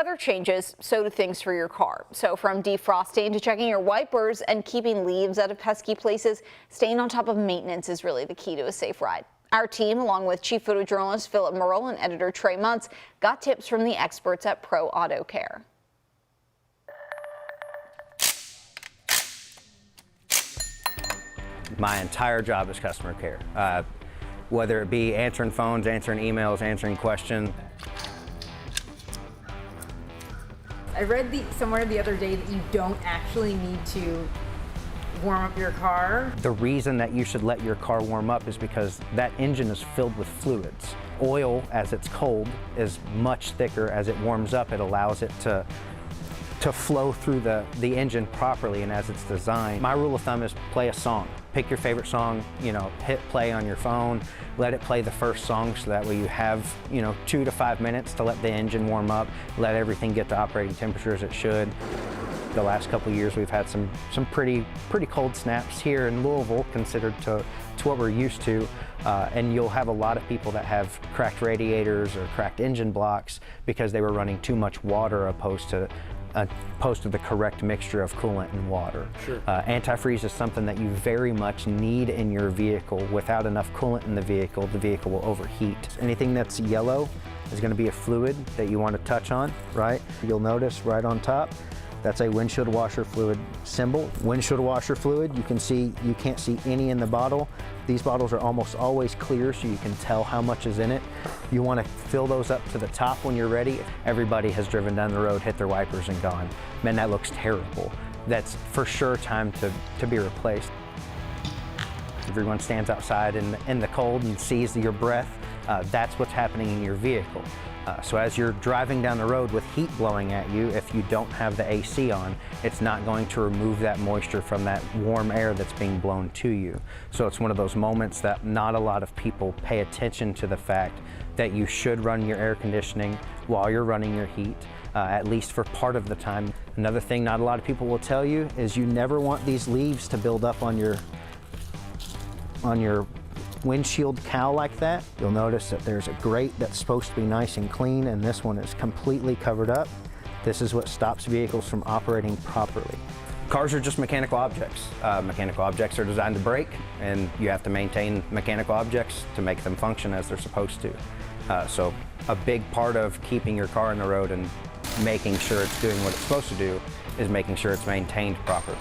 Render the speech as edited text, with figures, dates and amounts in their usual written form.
weather changes, so do things for your car. So from defrosting to checking your wipers and keeping leaves out of pesky places, staying on top of maintenance is really the key to a safe ride. Our team, along with chief photojournalist Philip Merle and editor Trey Muntz, got tips from the experts at Pro Auto Care. My entire job is customer care, whether it be answering phones, answering emails, answering questions. I read somewhere the other day that you don't actually need to warm up your car. The reason that you should let your car warm up is because that engine is filled with fluids. Oil, as it's cold, is much thicker. As it warms up, it allows it to flow through the engine properly and as it's designed. My rule of thumb is play a song. Pick your favorite song, hit play on your phone, let it play the first song so that way you have, 2 to 5 minutes to let the engine warm up, let everything get to operating temperature as it should. The last couple of years we've had some pretty cold snaps here in Louisville considered to what we're used to. And you'll have a lot of people that have cracked radiators or cracked engine blocks because they were running too much water opposed to the correct mixture of coolant and water. Sure. Antifreeze is something that you very much need in your vehicle. Without enough coolant in the vehicle will overheat. Anything that's yellow is going to be a fluid that you want to touch on, right? You'll notice right on top, that's a windshield washer fluid symbol. Windshield washer fluid, you can't see any in the bottle. These bottles are almost always clear so you can tell how much is in it. You want to fill those up to the top when you're ready. Everybody has driven down the road, hit their wipers and gone. Man, that looks terrible. That's for sure time to be replaced. Everyone stands outside in the cold and sees your breath. That's what's happening in your vehicle. So as you're driving down the road with heat blowing at you, if you don't have the AC on, it's not going to remove that moisture from that warm air that's being blown to you. So it's one of those moments that not a lot of people pay attention to the fact that you should run your air conditioning while you're running your heat, at least for part of the time. Another thing not a lot of people will tell you is you never want these leaves to build up on your windshield cowl like that. You'll notice that there's a grate that's supposed to be nice and clean, and this one is completely covered up. This is what stops vehicles from operating properly. Cars are just mechanical objects. Mechanical objects are designed to break, and you have to maintain mechanical objects to make them function as they're supposed to. So a big part of keeping your car on the road and making sure it's doing what it's supposed to do is making sure it's maintained properly.